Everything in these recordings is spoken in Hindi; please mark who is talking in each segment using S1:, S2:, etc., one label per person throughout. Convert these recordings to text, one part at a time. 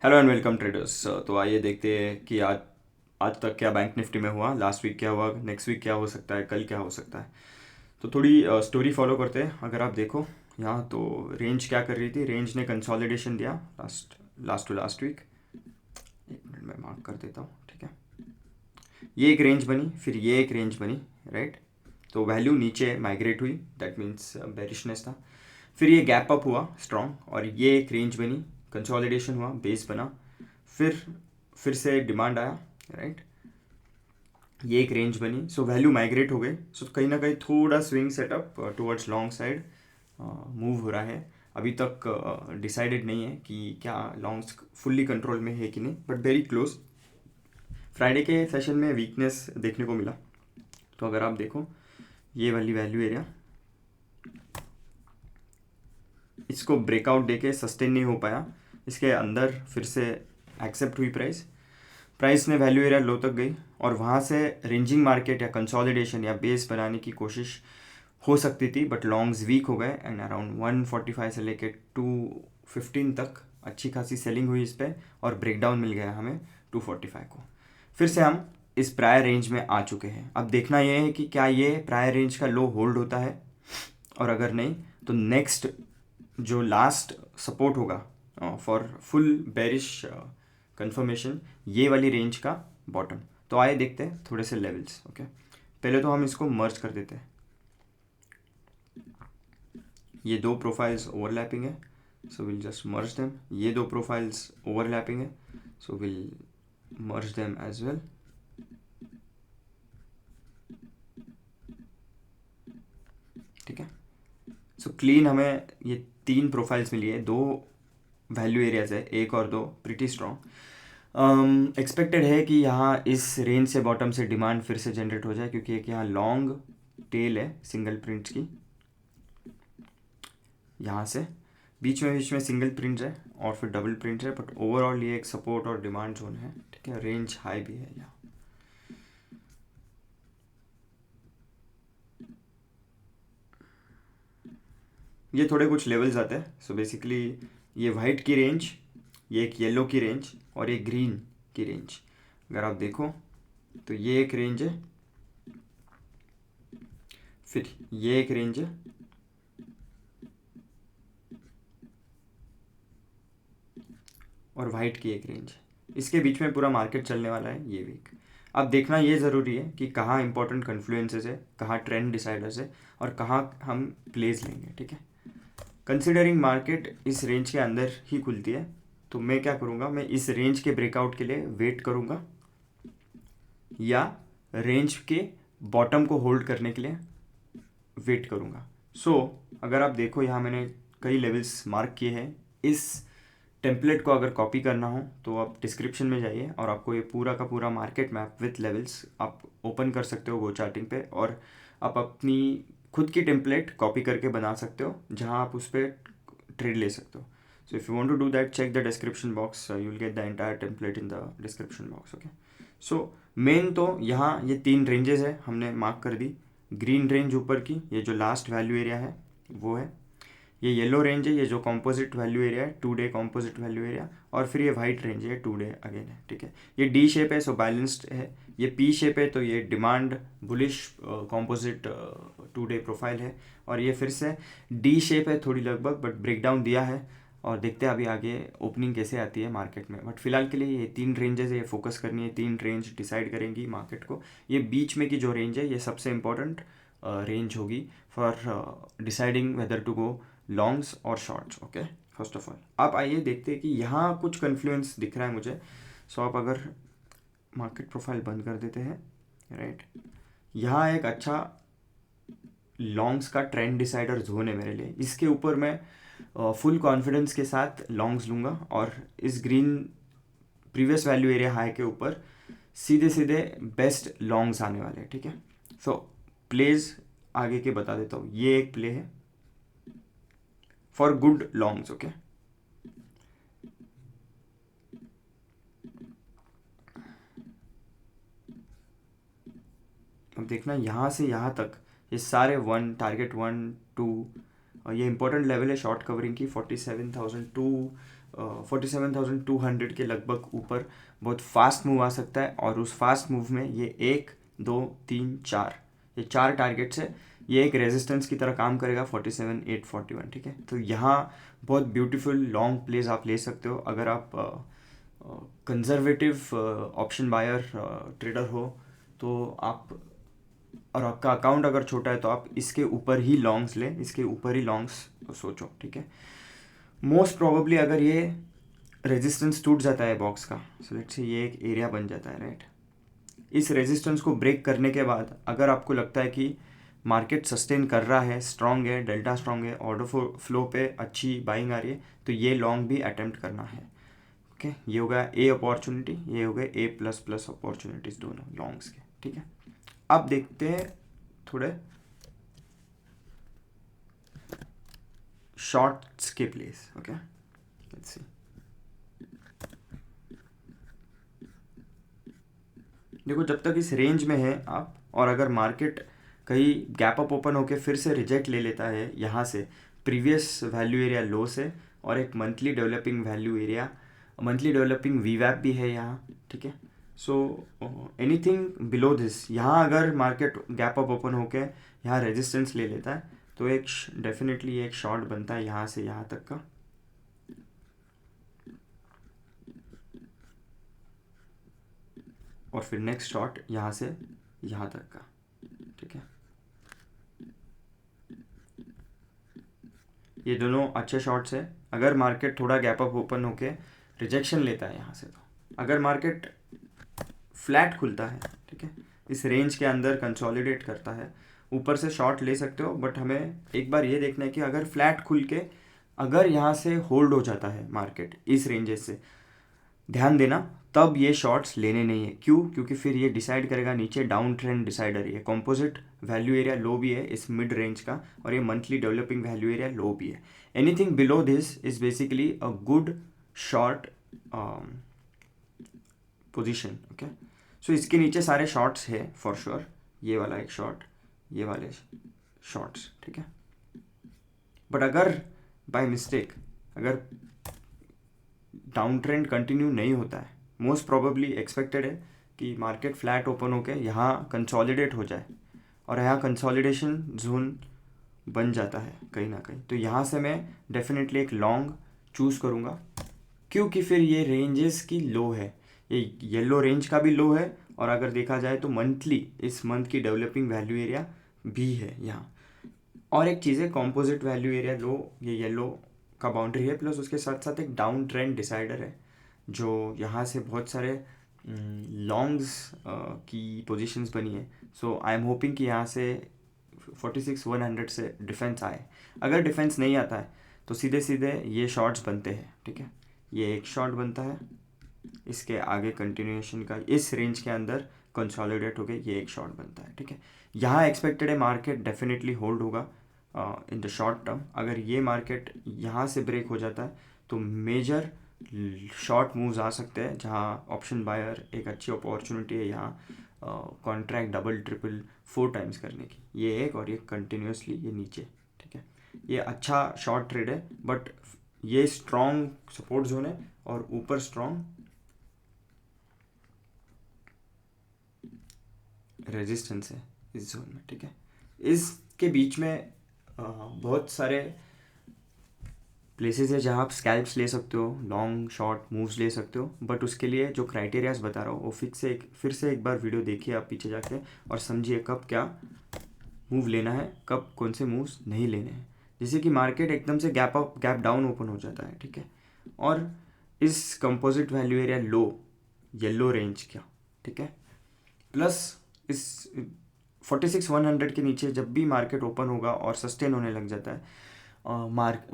S1: Hello and welcome traders. तो आइए देखते हैं कि आज आज तक क्या बैंक निफ्टी में हुआ, लास्ट वीक क्या हुआ, नेक्स्ट वीक क्या हो सकता है, कल क्या हो सकता है। तो थोड़ी स्टोरी फॉलो करते हैं। अगर आप देखो यहाँ तो रेंज क्या कर रही थी, रेंज ने कंसोलिडेशन दिया last last to last week. एक मिनट में मार्क कर देता हूँ, ठीक है। ये एक रेंज बनी, फिर ये एक रेंज बनी, राइट। तो वैल्यू नीचे माइग्रेट हुई, दैट मीन्स बेरिशनेस था। फिर ये गैप अप हुआ स्ट्रॉन्ग और ये एक रेंज बनी, कंसोलिडेशन हुआ, बेस बना। फिर फिर से डिमांड आया, राइट। ये एक रेंज बनी, सो वैल्यू माइग्रेट हो गई। सो कहीं ना कहीं थोड़ा swing setup towards long side move हो रहा है। अभी तक डिसाइडेड नहीं है कि क्या लॉन्ग्स फुल्ली कंट्रोल में है कि नहीं, बट वेरी क्लोज। फ्राइडे के सेशन में वीकनेस देखने को मिला। तो अगर आप देखो ये वाली वैल्यू एरिया, इसको ब्रेकआउट देके सस्टेन नहीं हो पाया, इसके अंदर फिर से एक्सेप्ट हुई प्राइस। प्राइस ने वैल्यू एरिया लो तक गई और वहाँ से रेंजिंग मार्केट या कंसोलिडेशन या बेस बनाने की कोशिश हो सकती थी, बट लॉन्ग्स वीक हो गए एंड अराउंड 145 से लेके 215 तक अच्छी खासी सेलिंग हुई इस पर और ब्रेकडाउन मिल गया हमें 245 को। फिर से हम इस प्रायर रेंज में आ चुके हैं। अब देखना यह है कि क्या ये प्रायर रेंज का लो होल्ड होता है, और अगर नहीं तो नेक्स्ट जो लास्ट सपोर्ट होगा फॉर फुल बेरिश कंफर्मेशन, ये वाली रेंज का बॉटम। तो आइए देखते हैं थोड़े से लेवल्स, ओके। पहले तो हम इसको मर्ज कर देते हैं। ये दो प्रोफाइल्स ओवरलैपिंग है, so will just merge them. ये दो प्रोफाइल्स ओवरलैपिंग है, so will merge them as well. ठीक है। सो क्लीन हमें ये तीन प्रोफाइल्स मिली है, दो वैल्यू एरियाज है, एक और दो प्रिटी स्ट्रॉन्ग। एक्सपेक्टेड है कि यहाँ इस रेंज से बॉटम से डिमांड फिर से जनरेट हो जाए, क्योंकि एक यहाँ लॉन्ग टेल है सिंगल प्रिंट्स की। यहाँ से बीच में सिंगल प्रिंट है और फिर डबल प्रिंट है, बट ओवरऑल ये एक सपोर्ट और डिमांड जोन है, ठीक है। रेंज हाई भी है यहाँ। ये थोड़े कुछ लेवल्स आते हैं। सो बेसिकली ये वाइट की रेंज, ये एक येलो की रेंज और ये ग्रीन की रेंज। अगर आप देखो तो ये एक रेंज है, फिर ये एक रेंज है, और वाइट की एक रेंज है। इसके बीच में पूरा मार्केट चलने वाला है ये वीक। अब देखना ये ज़रूरी है कि कहाँ इंपॉर्टेंट कन्फ्लुएंसेस है, कहाँ ट्रेंड डिसाइडर्स है, और कहाँ हम प्लेस लेंगे, ठीक है। कंसिडरिंग मार्केट इस रेंज के अंदर ही खुलती है, तो मैं क्या करूँगा, मैं इस रेंज के ब्रेकआउट के लिए वेट करूँगा या रेंज के बॉटम को होल्ड करने के लिए वेट करूँगा। सो अगर आप देखो यहाँ मैंने कई लेवल्स मार्क किए हैं। इस टेम्पलेट को अगर कॉपी करना हो तो आप डिस्क्रिप्शन में जाइए और आपको ये पूरा का पूरा मार्केट मैप विथ लेवल्स आप ओपन कर सकते हो गो चार्टिंग पे, और आप अपनी खुद की टेम्पलेट कॉपी करके बना सकते हो जहाँ आप उस पर ट्रेड ले सकते हो। So if you want to do that, check the description box, you will get the entire template in the description box, okay. So main तो यहाँ ये तीन रेंजेस है हमने मार्क कर दी। ग्रीन रेंज ऊपर की, ये जो लास्ट वैल्यू एरिया है वो है। ये येलो रेंज है, ये जो कॉम्पोजिट वैल्यू एरिया है, 2 डे कॉम्पोजिट वैल्यू एरिया। और फिर ये वाइट रेंज है, 2 डे अगेन है, ठीक है। ये डी शेप है, सो बैलेंस्ड है। ये पी शेप है, तो ये demand bullish composite 2 day profile है। और ये फिर से डी शेप है थोड़ी लगभग, बट ब्रेकडाउन दिया है। और देखते हैं अभी आगे ओपनिंग कैसे आती है मार्केट में, बट फिलहाल के लिए ये तीन रेंजेस है, ये फोकस करनी है। तीन रेंज डिसाइड करेंगी मार्केट को। ये बीच में की जो रेंज है ये सबसे इंपॉर्टेंट रेंज होगी for deciding whether to go longs और shorts, okay. First of all आप आइए देखते हैं कि यहाँ कुछ कन्फ्लुएंस दिख रहा है मुझे। सो आप अगर मार्केट प्रोफाइल बंद कर देते हैं, राइट, यहाँ एक अच्छा लॉन्ग्स का ट्रेंड डिसाइडर जोन है मेरे लिए। इसके ऊपर मैं फुल कॉन्फिडेंस के साथ लॉन्ग्स लूँगा, और इस green previous value area high के ऊपर सीधे सीधे बेस्ट लॉन्ग्स आने वाले हैं, ठीक है। सो प्लेज आगे के बता देता हूँ। ये एक प्ले है फॉर गुड लॉन्ग्स, ओके। अब देखना यहाँ से यहाँ तक ये सारे वन टारगेट 1 2, और ये इंपॉर्टेंट लेवल है शॉर्ट कवरिंग की 47,002 47,200 के लगभग ऊपर बहुत फास्ट मूव आ सकता है, और उस फास्ट मूव में ये 1 2 3 4 ये 4 टारगेट्स है, ये एक रेजिस्टेंस की तरह काम करेगा 47,841, ठीक है। तो यहाँ बहुत ब्यूटीफुल लॉन्ग प्लेज आप ले सकते हो अगर आप कंजर्वेटिव ऑप्शन बायर ट्रेडर हो तो आप, और आपका अकाउंट अगर छोटा है तो आप इसके ऊपर ही लॉन्ग्स लें, इसके ऊपर ही लॉन्ग्स सोचो, ठीक है। मोस्ट प्रोबेबली अगर ये रेजिस्टेंस टूट जाता है बॉक्स का, सो लेट्स से ये एक एरिया बन जाता है, राइट। इस रेजिस्टेंस को ब्रेक करने के बाद अगर आपको लगता है कि मार्केट सस्टेन कर रहा है, स्ट्रांग है, डेल्टा स्ट्रांग है, ऑर्डर फ्लो पे अच्छी बाइंग आ रही है, तो ये लॉन्ग भी अटेम्प्ट करना है, ओके। ये हो गया ए अपॉर्चुनिटी, ये हो गए ए प्लस प्लस अपॉर्चुनिटीज दोनों लॉन्ग्स के, ठीक है। अब देखते हैं थोड़े शॉर्ट्स के प्लेस, ओके। लेट्स सी, देखो जब तक इस रेंज में है आप, और अगर मार्केट कहीं गैप अप ओपन होके फिर से रिजेक्ट ले लेता है यहाँ से प्रीवियस वैल्यू एरिया लो से, और एक monthly developing value area, monthly developing वीवैप भी है यहाँ, ठीक है। सो एनीथिंग बिलो दिस, यहाँ अगर मार्केट गैप अप ओपन होके यहाँ रेजिस्टेंस ले लेता है तो एक डेफिनेटली एक शॉर्ट बनता है यहाँ से यहाँ तक का, और फिर नेक्स्ट शॉर्ट यहाँ से यहाँ तक का, ठीक है। ये दोनों अच्छे शॉर्ट्स है अगर मार्केट थोड़ा गैप अप ओपन होके रिजेक्शन लेता है यहाँ से। तो अगर मार्केट फ्लैट खुलता है, ठीक है, इस रेंज के अंदर कंसोलिडेट करता है, ऊपर से शॉर्ट ले सकते हो, बट हमें एक बार ये देखना है कि अगर फ्लैट खुल के अगर यहाँ से होल्ड हो जाता है मार्केट इस रेंजेस से, ध्यान देना तब ये शॉर्ट्स लेने नहीं है। क्यों? क्योंकि फिर ये डिसाइड करेगा, नीचे डाउन ट्रेंड डिसाइडर, ये कॉम्पोजिट वैल्यू एरिया लो भी है इस मिड रेंज का, और ये monthly developing value area low भी है। Anything below this is basically a good short position, okay. So इसके नीचे सारे शॉर्ट्स है फॉर श्योर, ये वाला एक शॉर्ट, ये वाले शॉर्ट्स, ठीक है। बट अगर बाय मिस्टेक अगर डाउन ट्रेंड कंटिन्यू नहीं होता है, मोस्ट प्रोबेबली एक्सपेक्टेड है कि मार्केट फ्लैट ओपन होके यहाँ कंसोलिडेट हो जाए, और यहाँ कंसोलिडेशन जोन बन जाता है कहीं ना कहीं, तो यहाँ से मैं डेफिनेटली एक लॉन्ग चूज़ करूँगा, क्योंकि फिर ये रेंजेस की लो है, ये येलो रेंज का भी लो है, और अगर देखा जाए तो मंथली इस मंथ की डेवलपिंग वैल्यू एरिया भी है यहाँ। और एक चीज़ है, कॉम्पोजिट वैल्यू एरिया लो, ये येलो का बाउंड्री है, प्लस उसके साथ साथ एक डाउन ट्रेंड डिसाइडर है, जो यहाँ से बहुत सारे लॉन्ग्स की पोजीशंस बनी है। सो आई एम होपिंग कि यहाँ से 46,100 से डिफेंस आए। अगर डिफेंस नहीं आता है तो सीधे सीधे ये शॉर्ट्स बनते हैं, ठीक है। ये एक शॉर्ट बनता है, इसके आगे कंटिन्यूएशन का इस रेंज के अंदर कंसोलिडेट हो गए, ये एक शॉर्ट बनता है, ठीक है। यहाँ एक्सपेक्टेड है मार्केट डेफिनेटली होल्ड होगा इन द शॉर्ट टर्म। अगर ये मार्केट यहाँ से ब्रेक हो जाता है तो मेजर शॉर्ट मूव्स आ सकते हैं, जहाँ ऑप्शन बायर एक अच्छी अपॉर्चुनिटी है यहाँ कॉन्ट्रैक्ट डबल ट्रिपल 4 टाइम्स करने की, ये एक, और ये कंटिन्यूसली ये नीचे, ठीक है। ये अच्छा शॉर्ट ट्रेड है, बट ये स्ट्रॉन्ग सपोर्ट जोन है और ऊपर स्ट्रॉन्ग रेजिस्टेंस है इस जोन में, ठीक है। इसके बीच में बहुत सारे प्लेसेस है जहाँ आप स्कैल्प्स ले सकते हो, लॉन्ग शॉर्ट मूव्स ले सकते हो, बट उसके लिए जो क्राइटेरियाज बता रहा हूँ वो फिर से एक बार वीडियो देखिए आप पीछे जाके, और समझिए कब क्या मूव लेना है, कब कौन से मूव्स नहीं लेने हैं। जैसे कि मार्केट एकदम से गैप डाउन ओपन हो जाता है, ठीक है, और इस कंपोजिट वैल्यू एरिया लो येलो रेंज का, ठीक है, प्लस इस 46,100 के नीचे जब भी मार्केट ओपन होगा और सस्टेन होने लग जाता है,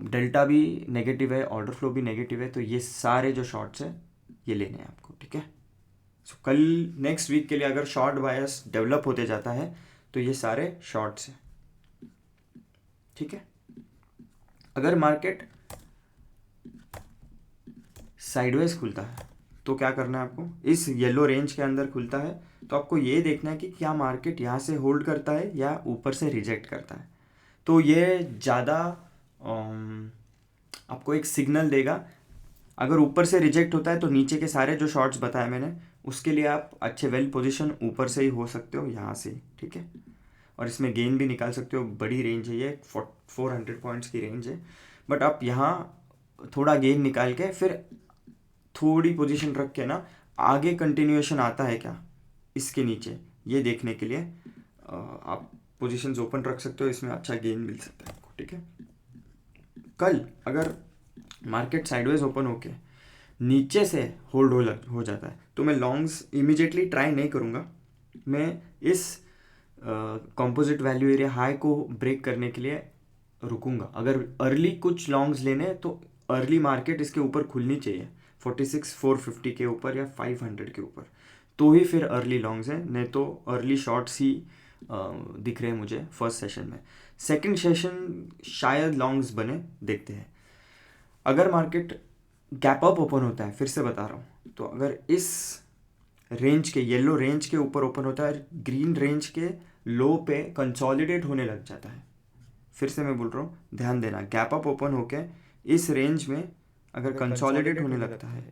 S1: डेल्टा भी नेगेटिव है, ऑर्डर फ्लो भी नेगेटिव है, तो ये सारे जो शॉर्ट्स है ये लेने हैं आपको, ठीक है। सो कल नेक्स्ट वीक के लिए अगर शॉर्ट बायस डेवलप होते जाता है तो ये सारे शॉर्ट्स हैं, ठीक है। अगर मार्केट साइडवेज खुलता है तो क्या करना है आपको, इस येलो रेंज के अंदर खुलता है तो आपको ये देखना है कि क्या मार्केट यहाँ से होल्ड करता है या ऊपर से रिजेक्ट करता है। तो ये ज़्यादा आपको एक सिग्नल देगा अगर ऊपर से रिजेक्ट होता है तो नीचे के सारे जो शॉर्ट्स बताए मैंने उसके लिए आप अच्छे वेल पोजीशन ऊपर से ही हो सकते हो, यहाँ से ही, ठीक है। और इसमें गेन भी निकाल सकते हो, बड़ी रेंज है ये, 400 पॉइंट्स की रेंज है। बट आप यहाँ थोड़ा गेन निकाल के फिर थोड़ी पोजीशन रख के ना आगे कंटिन्यूएशन आता है क्या इसके नीचे, ये देखने के लिए आप पोजीशंस ओपन रख सकते हो, इसमें अच्छा गेन मिल सकता है आपको, ठीक है। कल अगर मार्केट साइडवेज ओपन होके नीचे से होल्ड हो जाता है तो मैं लॉन्ग्स इमीडिएटली ट्राई नहीं करूँगा। मैं इस कंपोजिट वैल्यू एरिया हाई को ब्रेक करने के लिए रुकूंगा। अगर अर्ली कुछ लॉन्ग्स लेने तो अर्ली मार्केट इसके ऊपर खुलनी चाहिए, 46,450 के ऊपर या 500 के ऊपर, तो ही फिर अर्ली लॉन्ग्स है, नहीं तो अर्ली शॉर्ट्स ही दिख रहे हैं मुझे फर्स्ट सेशन में। सेकंड सेशन शायद लॉन्ग्स बने, देखते हैं। अगर मार्केट गैप अप ओपन होता है, फिर से बता रहा हूँ, तो अगर इस रेंज के येलो रेंज के ऊपर ओपन होता है, ग्रीन रेंज के लो पे कंसोलिडेट होने लग जाता है, फिर से मैं बोल रहा हूँ ध्यान देना, गैप अप ओपन होके इस रेंज में अगर कंसोलिडेट होने लगता है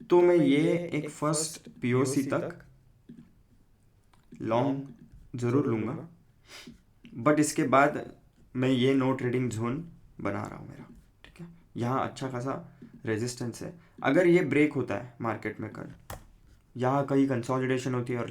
S1: तो मैं ये एक फर्स्ट पीओसी तक लॉन्ग ज़रूर लूँगा। बट इसके बाद मैं ये नो ट्रेडिंग जोन बना रहा हूँ मेरा, ठीक है। यहाँ अच्छा खासा रेजिस्टेंस है। अगर ये ब्रेक होता है मार्केट में कल, यहाँ कहीं कंसोलिडेशन होती है और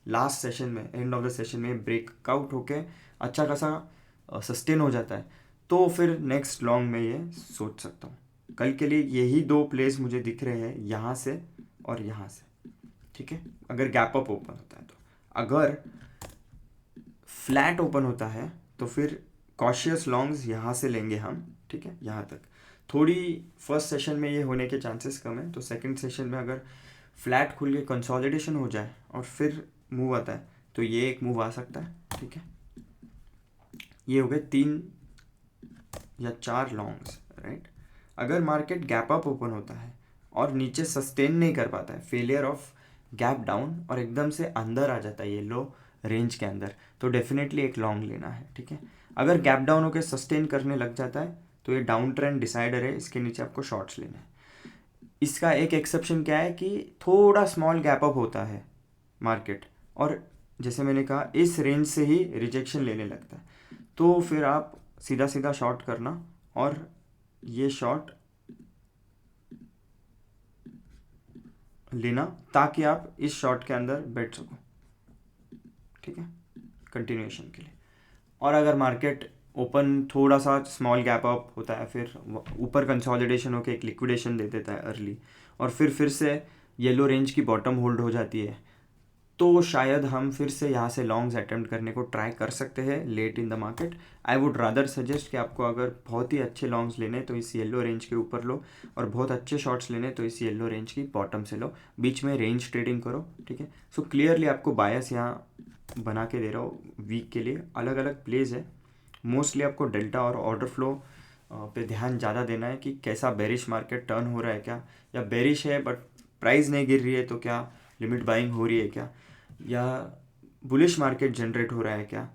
S1: लास्ट सेशन में, एंड ऑफ द सेशन में ब्रेकआउट होके अच्छा खासा सस्टेन हो जाता है, तो फिर नेक्स्ट लॉन्ग में ये सोच सकता हूँ। कल के लिए यही दो प्लेस मुझे दिख रहे हैं, यहाँ से और यहाँ से, ठीक है। अगर गैप अप ओपन होता है तो, अगर फ्लैट ओपन होता है तो फिर कॉशियस लॉन्ग्स यहाँ से लेंगे हम, ठीक है, यहाँ तक। थोड़ी फर्स्ट सेशन में ये होने के चांसेस कम है, तो सेकंड सेशन में अगर फ्लैट खुल के कंसोलिडेशन हो जाए और फिर मूव आता है तो ये एक मूव आ सकता है, ठीक है। ये हो गए 3 या 4 लॉन्ग्स, राइट। अगर मार्केट गैप अप ओपन होता है और नीचे सस्टेन नहीं कर पाता है, फेलियर ऑफ गैप डाउन, और एकदम से अंदर आ जाता है ये लो रेंज के अंदर, तो डेफिनेटली एक लॉन्ग लेना है, ठीक है। अगर गैप डाउन होकर सस्टेन करने लग जाता है तो ये डाउन ट्रेंड डिसाइडर है, इसके नीचे आपको शॉर्ट्स लेना है। इसका एक एक्सेप्शन क्या है कि थोड़ा स्मॉल गैप अप होता है मार्केट और जैसे मैंने कहा इस रेंज से ही रिजेक्शन लेने लगता है, तो फिर आप सीधा सीधा शॉर्ट करना और ये शॉर्ट लेना ताकि आप इस शॉर्ट के अंदर बैठ सको, ठीक है, कंटिन्यूएशन के लिए। और अगर मार्केट ओपन थोड़ा सा स्मॉल गैप अप होता है, फिर ऊपर कंसोलिडेशन होकर एक लिक्विडेशन दे देता है अर्ली, और फिर से येलो रेंज की बॉटम होल्ड हो जाती है, तो शायद हम फिर से यहाँ से लॉन्ग्स अटेम्प्ट करने को ट्राई कर सकते हैं late in the market. I would rather suggest कि आपको अगर बहुत ही अच्छे लॉन्ग्स लेने तो इस येलो रेंज के ऊपर लो, और बहुत अच्छे शॉर्ट्स लेने तो इस येलो रेंज की बॉटम से लो, बीच में रेंज ट्रेडिंग करो, ठीक है। सो क्लियरली आपको बायस यहाँ बना के दे रहा हूँ, वीक के लिए अलग अलग प्लेज है। मोस्टली आपको डेल्टा और ऑर्डर फ्लो पे ध्यान ज़्यादा देना है कि कैसा बेरिश मार्केट टर्न हो रहा है क्या, या बेरिश है बट प्राइस नहीं गिर रही है तो क्या लिमिट बाइंग हो रही है क्या, या बुलिश मार्केट जनरेट हो रहा है क्या।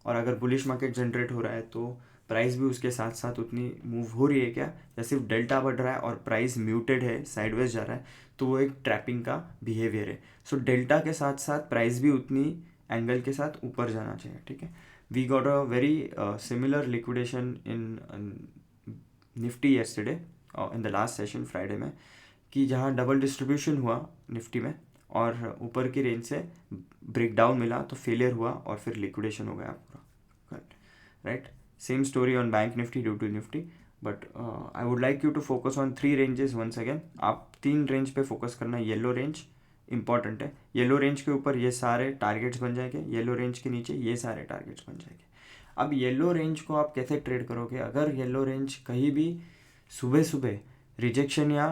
S1: और अगर बुलिश मार्केट जनरेट हो रहा है तो प्राइस भी उसके साथ साथ उतनी मूव हो रही है क्या, या सिर्फ डेल्टा बढ़ रहा है और प्राइस म्यूटेड है, साइडवेज जा रहा है, तो वो एक ट्रैपिंग का बिहेवियर है। सो डेल्टा के साथ साथ प्राइस भी उतनी एंगल के साथ ऊपर जाना चाहिए, ठीक है। We got a very similar liquidation in Nifty yesterday in the last session Friday में, कि जहाँ डबल डिस्ट्रीब्यूशन हुआ निफ्टी में और ऊपर की रेंज से ब्रेकडाउन मिला तो फेलियर हुआ और फिर लिक्विडेशन हो गया पूरा, right. Same story on bank Nifty due to Nifty, but I would like you to focus on 3 ranges once again. आप 3 रेंज पे फोकस करना। येलो रेंज इंपॉर्टेंट है, येलो रेंज के ऊपर ये सारे टारगेट्स बन जाएंगे, येलो रेंज के नीचे ये सारे टारगेट्स बन जाएंगे। अब येलो रेंज को आप कैसे ट्रेड करोगे, अगर येलो रेंज कहीं भी सुबह सुबह रिजेक्शन या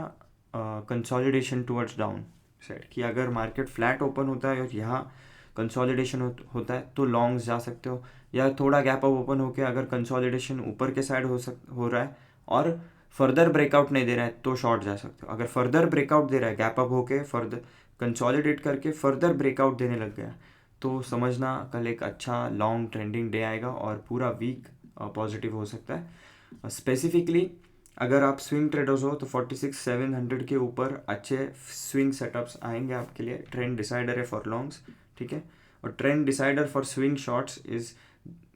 S1: कंसोलिडेशन टुवर्ड्स डाउन साइड की, अगर मार्केट फ्लैट ओपन होता है और यहाँ कंसोलिडेशन होता है तो लॉन्ग्स जा सकते हो, या थोड़ा गैप अप ओपन होकर अगर कंसोलिडेशन ऊपर के साइड हो रहा है और फर्दर ब्रेकआउट नहीं दे रहा है तो शॉर्ट जा सकते हो। अगर फर्दर ब्रेकआउट दे रहा है, गैप अप होके फर्दर कंसोलिडेट करके फर्दर ब्रेकआउट देने लग गया, तो समझना कल एक अच्छा लॉन्ग ट्रेंडिंग डे आएगा और पूरा वीक पॉजिटिव हो सकता है। स्पेसिफिकली अगर आप स्विंग ट्रेडर्स हो तो 46,700 के ऊपर अच्छे स्विंग सेटअप्स आएंगे आपके लिए। ट्रेंड डिसाइडर है फॉर लॉन्ग्स, ठीक है, और trend decider for swing shorts is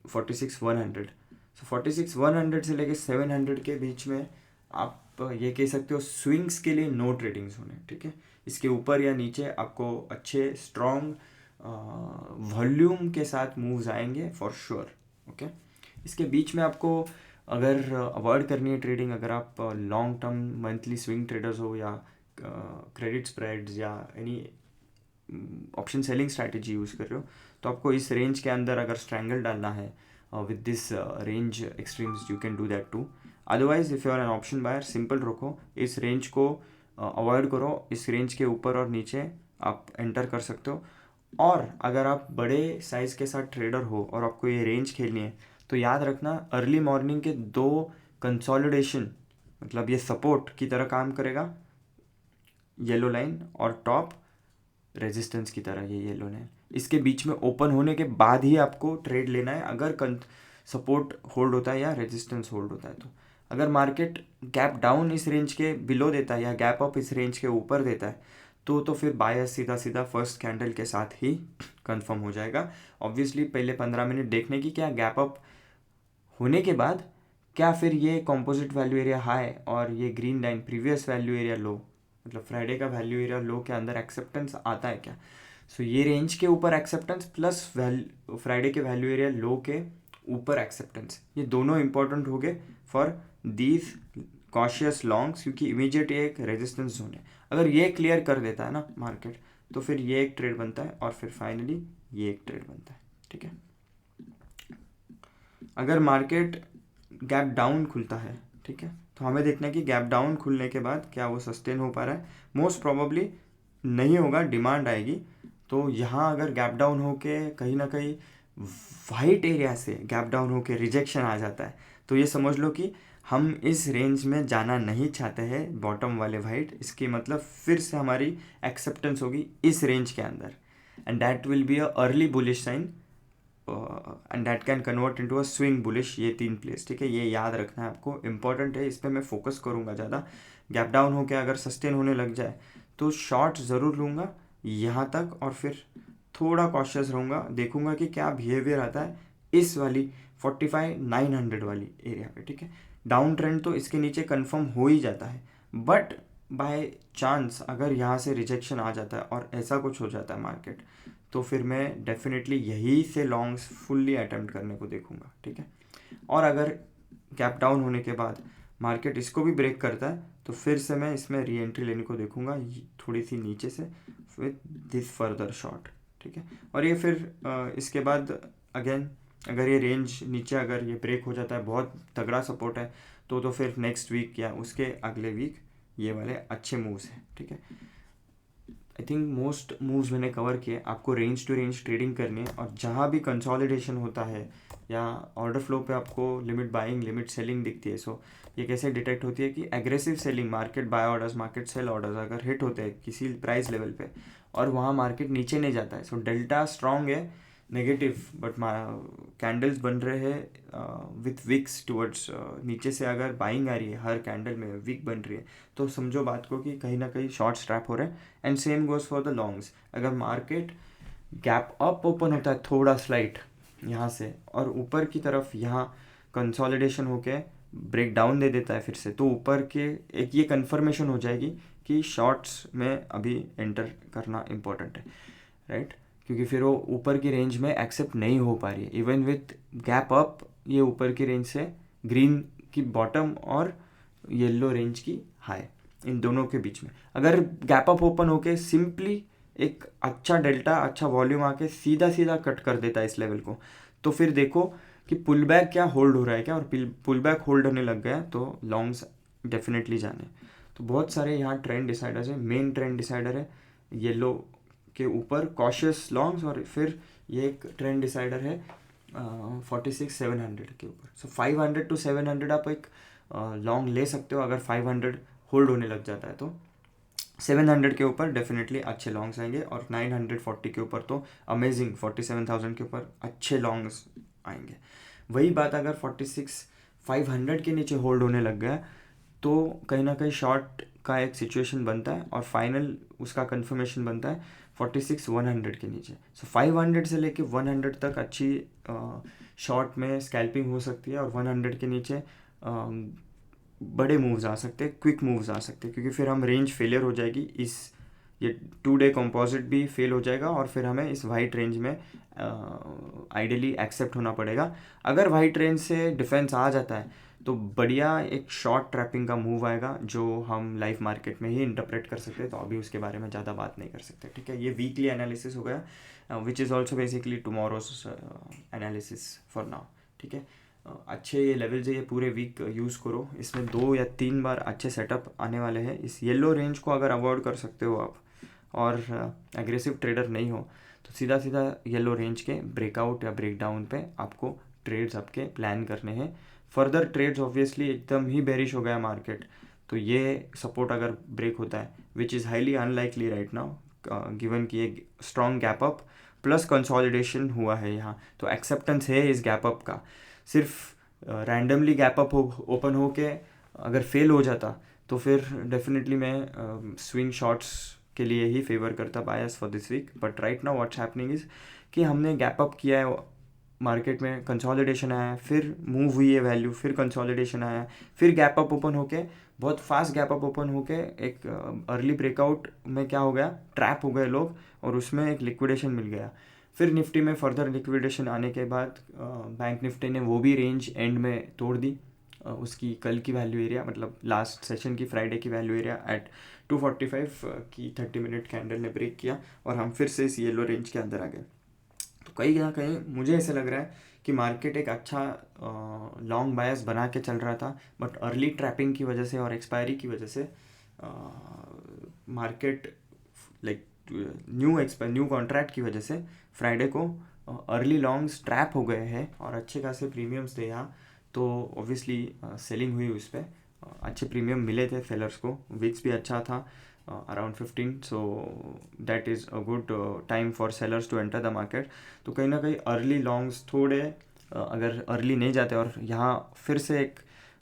S1: 46,100। सो 46,100 से लेके 700 के बीच में आप ये कह सकते हो स्विंग्स के लिए नो ट्रेडिंग्स होने, ठीक है। इसके ऊपर या नीचे आपको अच्छे स्ट्रॉन्ग वॉल्यूम के साथ मूव्स आएंगे फॉर श्योर, ओके। इसके बीच में आपको अगर अवॉइड करनी है ट्रेडिंग, अगर आप long term monthly swing traders हो या क्रेडिट स्प्रेड्स या any option selling strategy use कर रहे हो, तो आपको इस रेंज के अंदर अगर स्ट्रैंगल डालना है with this range extremes, you can do that too. Otherwise if you are an option buyer, simple रखो, इस रेंज को अवॉइड करो, इस रेंज के ऊपर और नीचे आप एंटर कर सकते हो। और अगर आप बड़े साइज़ के साथ ट्रेडर हो और आपको ये रेंज खेलनी है, तो याद रखना अर्ली मॉर्निंग के 2 कंसोलिडेशन, मतलब ये सपोर्ट की तरह काम करेगा, येलो लाइन, और टॉप रेजिस्टेंस की तरह ये येलो लाइन। इसके बीच में ओपन होने के बाद ही आपको ट्रेड लेना है अगर सपोर्ट होल्ड होता है या रेजिस्टेंस होल्ड होता है। तो अगर मार्केट गैप डाउन इस रेंज के बिलो देता है या गैप अप इस रेंज के ऊपर देता है, तो फिर बायस सीधा सीधा फर्स्ट कैंडल के साथ ही कंफर्म हो जाएगा। ऑब्वियसली पहले 15 मिनट देखने की, क्या गैप अप होने के बाद क्या फिर ये कॉम्पोजिट वैल्यू एरिया हाई और ये green line previous value area low, मतलब फ्राइडे का वैल्यू एरिया लो के अंदर एक्सेप्टेंस आता है क्या। सो ये रेंज के ऊपर एक्सेप्टेंस प्लस फ्राइडे के वैल्यू एरिया लो के ऊपर एक्सेप्टेंस, ये दोनों इंपॉर्टेंट हो गए फॉर दीज कॉशियस लॉन्ग्स, क्योंकि इमीडिएट ये एक रेजिस्टेंस जोन है। अगर ये क्लियर कर देता है ना मार्केट, तो फिर ये एक ट्रेड बनता है और फिर फाइनली ये एक ट्रेड बनता है, ठीक है। अगर मार्केट गैप डाउन खुलता है, ठीक है, तो हमें देखना है कि गैप डाउन खुलने के बाद क्या वो सस्टेन हो पा रहा है। मोस्ट प्रोबेबली नहीं होगा, डिमांड आएगी। तो यहाँ अगर गैप डाउन होके कहीं ना कहीं वाइट एरिया से गैप डाउन होके रिजेक्शन आ जाता है, तो ये समझ लो कि हम इस रेंज में जाना नहीं चाहते हैं, बॉटम वाले वाइट। इसकी मतलब फिर से हमारी एक्सेप्टेंस होगी इस रेंज के अंदर, and that will be a early bullish sign and that can convert into a swing bullish. ये 3 प्लेस, ठीक है, ये याद रखना है आपको, इंपॉर्टेंट है, इस पर मैं फोकस करूँगा ज़्यादा। गैप डाउन होकर अगर सस्टेन होने लग जाए तो शॉर्ट ज़रूर लूँगा यहाँ तक, और फिर थोड़ा कॉशियस रहूँगा, देखूँगा कि क्या बिहेवियर आता है इस वाली 45,900 वाली एरिया पे, ठीक है। डाउन ट्रेंड तो इसके नीचे कंफर्म हो ही जाता है, बट बाय चांस अगर यहाँ से रिजेक्शन आ जाता है और ऐसा कुछ हो जाता है मार्केट, तो फिर मैं डेफिनेटली यही से लॉन्ग्स फुल्ली अटेम्प्ट करने को देखूँगा, ठीक है। और अगर गैप डाउन होने के बाद मार्केट इसको भी ब्रेक करता है, तो फिर से मैं इसमें री एंट्री लेने को देखूँगा थोड़ी सी नीचे से विथ दिस फर्दर शॉट, ठीक है। और ये फिर इसके बाद अगेन अगर ये रेंज नीचे अगर ये ब्रेक हो जाता है, बहुत तगड़ा सपोर्ट है, तो फिर नेक्स्ट वीक या उसके अगले वीक ये वाले अच्छे मूव्स हैं, ठीक है। आई थिंक मोस्ट मूव्स मैंने कवर किए। आपको रेंज टू रेंज ट्रेडिंग करनी है, और जहाँ भी कंसोलिडेशन होता है या ऑर्डर फ्लो पे आपको लिमिट बाइंग लिमिट सेलिंग दिखती है, सो ये कैसे डिटेक्ट होती है कि aggressive selling, market buy orders market sell orders अगर हिट होते हैं किसी प्राइस लेवल पे और वहाँ मार्केट नीचे नहीं जाता है, सो डेल्टा स्ट्रॉन्ग है नेगेटिव, बट कैंडल्स बन रहे हैं विथ विक्स टुवर्ड्स नीचे से, अगर बाइंग आ रही है हर कैंडल में विक बन रही है, तो समझो बात को कि कहीं ना कहीं शॉर्ट स्ट्रैप हो रहे हैं। And same goes for the longs. अगर मार्केट गैप अप ओपन होता है थोड़ा स्लाइट यहाँ से, और ऊपर की तरफ यहाँ कंसोलिडेशन होके ब्रेक डाउन दे देता है फिर से, तो ऊपर के एक ये कन्फर्मेशन हो जाएगी कि शॉर्ट्स में अभी एंटर करना इम्पोर्टेंट है, राइट। क्योंकि फिर वो ऊपर की रेंज में एक्सेप्ट नहीं हो पा रही है, इवन विथ गैप अप ये ऊपर की रेंज से ग्रीन की बॉटम और येलो रेंज की हाई, इन दोनों के बीच में अगर गैप अप ओपन होके सिंपली एक अच्छा डेल्टा अच्छा वॉल्यूम आके सीधा सीधा कट कर देता है इस लेवल को, तो फिर देखो कि पुल बैक क्या होल्ड हो रहा है क्या, और पुल बैक होल्ड होने लग गया तो लॉन्ग्स डेफिनेटली जाने। तो बहुत सारे यहाँ ट्रेंड डिसाइडर्स है। मेन ट्रेंड डिसाइडर है येलो के ऊपर कॉशियस लॉन्ग्स, और फिर ये एक ट्रेंड डिसाइडर है 46,700 के ऊपर। सो 500 to 700 आप एक लॉन्ग ले सकते हो। अगर 500 होल्ड होने लग जाता है तो 700 के ऊपर डेफिनेटली अच्छे लॉन्ग्स आएंगे, और 940 के ऊपर तो अमेजिंग, 47,000 के ऊपर अच्छे लॉन्ग्स आएंगे। वही बात अगर 46,500 के नीचे होल्ड होने लग गया तो कहीं ना कहीं शॉर्ट का एक सिचुएशन बनता है और फाइनल उसका कंफर्मेशन बनता है 46,100 के नीचे। सो 500 से लेके 100 तक अच्छी शॉर्ट में स्कैल्पिंग हो सकती है, और 100 के नीचे बड़े मूव्स आ सकते हैं, क्विक मूव्स आ सकते हैं, क्योंकि फिर हम रेंज फेलियर हो जाएगी, ये 2 डे कंपोजिट भी फेल हो जाएगा, और फिर हमें इस वाइट रेंज में आइडियली एक्सेप्ट होना पड़ेगा। अगर वाइट रेंज से डिफेंस आ जाता है तो बढ़िया एक शॉर्ट ट्रैपिंग का मूव आएगा जो हम लाइव मार्केट में ही इंटरप्रेट कर सकते हैं, तो अभी उसके बारे में ज़्यादा बात नहीं कर सकते। ठीक है, ये वीकली एनालिसिस हो गया, which is also basically tomorrow's analysis for now. ठीक है, अच्छे ये लेवल्स है, ये पूरे वीक यूज़ करो, इसमें 2 या 3 बार अच्छे सेटअप आने वाले हैं। इस येलो रेंज को अगर अवॉइड कर सकते हो आप और एग्रेसिव ट्रेडर नहीं हो तो सीधा सीधा येलो रेंज के ब्रेकआउट या ब्रेकडाउन पे आपको ट्रेड्स आपके प्लान करने हैं। फर्दर ट्रेड्स ऑब्वियसली एकदम ही बेरिश हो गया मार्केट, तो ये सपोर्ट अगर ब्रेक होता है, which is highly unlikely right now, given कि एक strong gap up plus consolidation हुआ है यहाँ, तो एक्सेप्टेंस है इस गैप अप का। सिर्फ रैंडमली गैप अप ओपन हो के अगर फेल हो जाता तो फिर डेफिनेटली मैं स्विंग शॉट्स के लिए ही फेवर करता bias for this week. But right now what's happening is कि हमने गैप अप किया है मार्केट में, कंसोलिडेशन आया, फिर मूव हुई है वैल्यू, फिर कंसोलिडेशन आया, फिर गैप अप ओपन होके बहुत फास्ट गैप अप ओपन होके एक अर्ली ब्रेकआउट में क्या हो गया, ट्रैप हो गए लोग और उसमें एक लिक्विडेशन मिल गया। फिर निफ्टी में फर्दर लिक्विडेशन आने के बाद बैंक निफ्टी ने वो भी रेंज एंड में तोड़ दी, उसकी कल की वैल्यू एरिया, मतलब लास्ट सेशन की फ्राइडे की वैल्यू एरिया एट 245 की 30 मिनट कैंडल ने ब्रेक किया और हम फिर से इस येलो रेंज के अंदर आ गए। तो कहीं ना कहीं मुझे ऐसे लग रहा है कि मार्केट एक अच्छा लॉन्ग बायस बना के चल रहा था, बट अर्ली ट्रैपिंग की वजह से और एक्सपायरी की वजह से मार्केट लाइक न्यू कॉन्ट्रैक्ट की वजह से फ्राइडे को अर्ली लॉन्ग्स ट्रैप हो गए हैं और अच्छे खासे प्रीमियम्स थे यहाँ, तो ऑब्वियसली सेलिंग हुई उस पर, अच्छे प्रीमियम मिले थे सेलर्स को, विक्स भी अच्छा था around 15, so that is a good time for sellers to enter the market. तो कहीं ना कहीं अर्ली लॉन्ग्स थोड़े अगर अर्ली नहीं जाते और यहाँ फिर से एक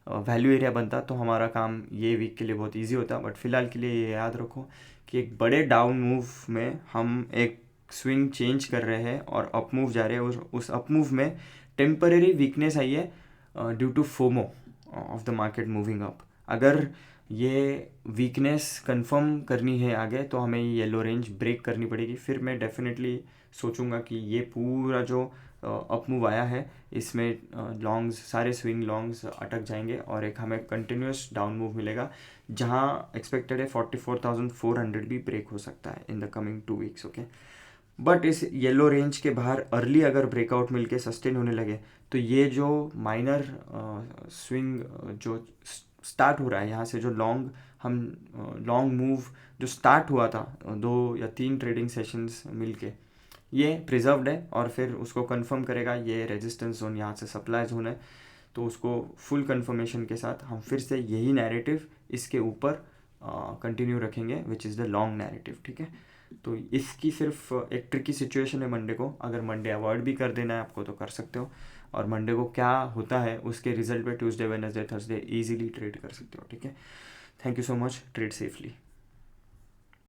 S1: वैल्यू एरिया बनता तो हमारा काम ये वीक के लिए बहुत इजी होता। बट फिलहाल के लिए ये याद रखो कि एक बड़े डाउन मूव में हम एक स्विंग चेंज कर रहे हैं और अप मूव जा रहे हैं, और उस अप मूव में टेम्परेरी वीकनेस आई है due to FOMO of the market moving up. अगर ये वीकनेस कंफर्म करनी है आगे तो हमें ये येलो रेंज ब्रेक करनी पड़ेगी, फिर मैं डेफिनेटली सोचूंगा कि ये पूरा जो अप मूव आया है इसमें लॉन्ग्स, सारे स्विंग लॉन्ग्स अटक जाएंगे और एक हमें कंटिन्यूस डाउन मूव मिलेगा जहां एक्सपेक्टेड है 44,400 भी ब्रेक हो सकता है in the coming 2 weeks. Okay, but इस येलो रेंज के बाहर अर्ली अगर ब्रेकआउट मिलके सस्टेन होने लगे तो ये जो माइनर स्विंग जो स्टार्ट हो रहा है यहाँ से, जो लॉन्ग मूव जो स्टार्ट हुआ था 2 या 3 ट्रेडिंग सेशंस मिलके, ये प्रिजर्व्ड है और फिर उसको कंफर्म करेगा ये रेजिस्टेंस जोन, यहाँ से सप्लाई जोन है, तो उसको फुल कंफर्मेशन के साथ हम फिर से यही नैरेटिव इसके ऊपर कंटिन्यू रखेंगे, which is the long narrative. ठीक है, तो इसकी सिर्फ एक ट्रिकी सिचुएशन है मंडे को, अगर मंडे अवॉइड भी कर देना है आपको तो कर सकते हो, और मंडे को क्या होता है उसके रिजल्ट पे Tuesday Wednesday Thursday easily trade कर सकते हो। ठीक है, thank you so much, trade safely.